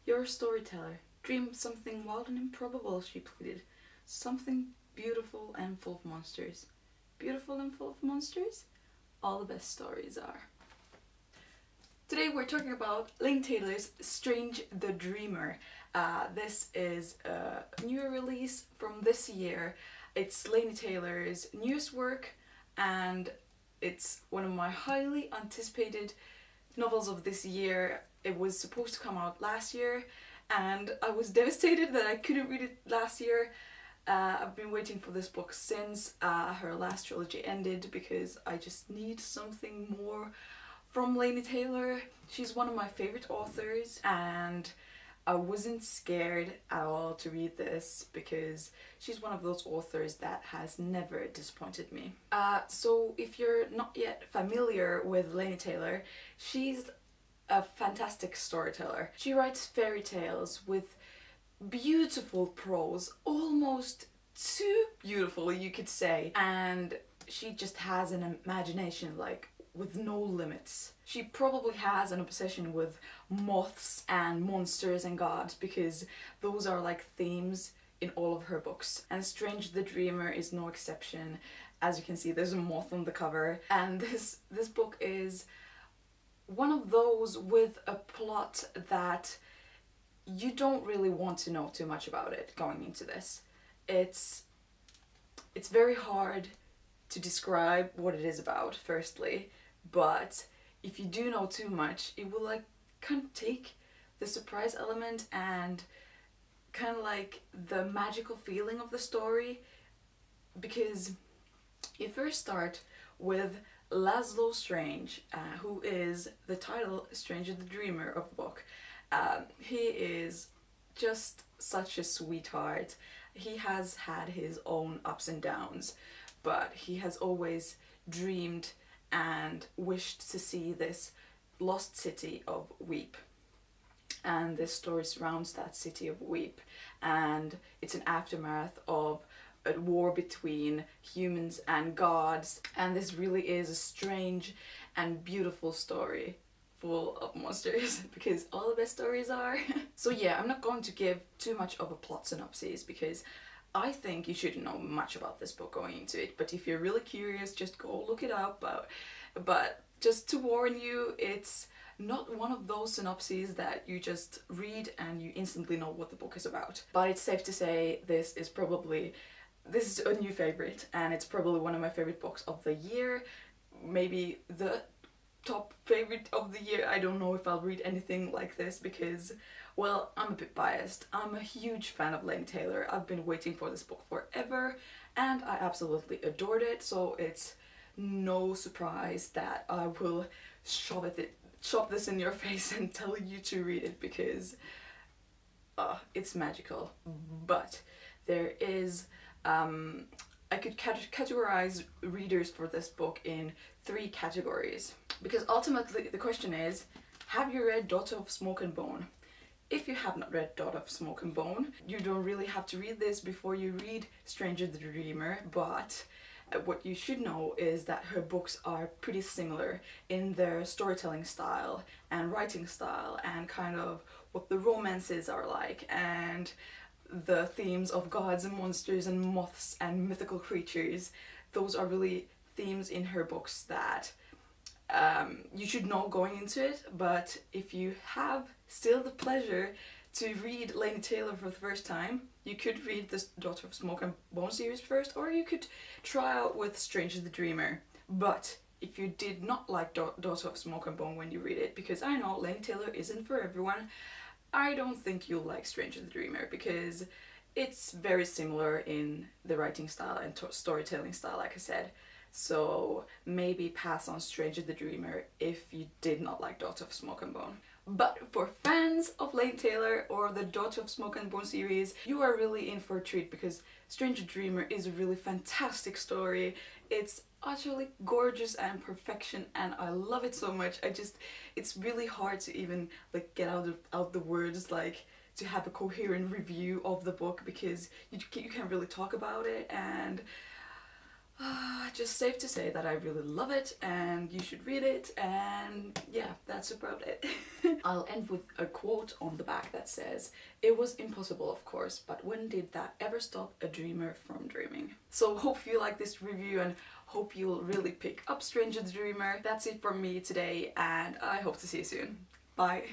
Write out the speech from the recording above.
You're a storyteller. Dream something wild and improbable, she pleaded. Something beautiful and full of monsters. Beautiful and full of monsters? All the best stories are. Today we're talking about Laini Taylor's Strange the Dreamer. This is a new release from this year. It's Laini Taylor's newest work and it's one of my highly anticipated novels of this year. It was supposed to come out last year and I was devastated that I couldn't read it last year. I've been waiting for this book since her last trilogy ended because I just need something more from Laini Taylor. She's one of my favorite authors and I wasn't scared at all to read this because she's one of those authors that has never disappointed me. So if you're not yet familiar with Laini Taylor, she's a fantastic storyteller. She writes fairy tales with beautiful prose, almost too beautiful you could say, and she just has an imagination like with no limits. She probably has an obsession with moths and monsters and gods because those are like themes in all of her books, and Strange the Dreamer is no exception. As you can see, there's a moth on the cover, and this book is one of those with a plot that you don't really want to know too much about it going into this. It's very hard to describe what it is about, firstly, but if you do know too much, it will like kind of take the surprise element and kind of like the magical feeling of the story, because you first start with Laszlo Strange, who is the title Strange the Dreamer of the book. He is just such a sweetheart. He has had his own ups and downs, but he has always dreamed and wished to see this lost city of Weep. And this story surrounds that city of Weep, and it's an aftermath of a war between humans and gods, and this really is a strange and beautiful story full of monsters because all the best stories are. So yeah, I'm not going to give too much of a plot synopsis because I think you shouldn't know much about this book going into it, but if you're really curious, just go look it up. But just to warn you, it's not one of those synopses that you just read and you instantly know what the book is about. But it's safe to say this is a new favorite, and it's probably one of my favorite books of the year, maybe the top favorite of the year. I don't know if I'll read anything like this because, well, I'm a bit biased. I'm a huge fan of Laini Taylor. I've been waiting for this book forever and I absolutely adored it, so it's no surprise that I will shove this in your face and tell you to read it because it's magical. But there is I could categorize readers for this book in 3 categories, because ultimately the question is, have you read Daughter of Smoke and Bone? If you have not read Daughter of Smoke and Bone, you don't really have to read this before you read Stranger the Dreamer, but what you should know is that her books are pretty similar in their storytelling style and writing style and kind of what the romances are like, and the themes of gods and monsters and moths and mythical creatures. Those are really themes in her books that you should know going into it. But if you have still the pleasure to read Laini Taylor for the first time, you could read this Daughter of Smoke and Bone series first, or you could try out with Strange the Dreamer. But if you did not like Daughter of Smoke and Bone when you read it, because I know Laini Taylor isn't for everyone, I don't think you'll like Strange the Dreamer because it's very similar in the writing style and storytelling style, like I said. So maybe pass on Strange the Dreamer if you did not like Daughter of Smoke and Bone. But for fans of Laini Taylor or the Daughter of Smoke and Bone series, you are really in for a treat because Strange the Dreamer is a really fantastic story. It's utterly gorgeous and perfection, and I love it so much. It's really hard to even like get out the words, like to have a coherent review of the book because you can't really talk about it, and Just safe to say that I really love it and you should read it, and yeah, that's about it. I'll end with a quote on the back that says, "It was impossible, of course, but when did that ever stop a dreamer from dreaming?" So hope you like this review and hope you'll really pick up Stranger the Dreamer. That's it from me today, and I hope to see you soon. Bye.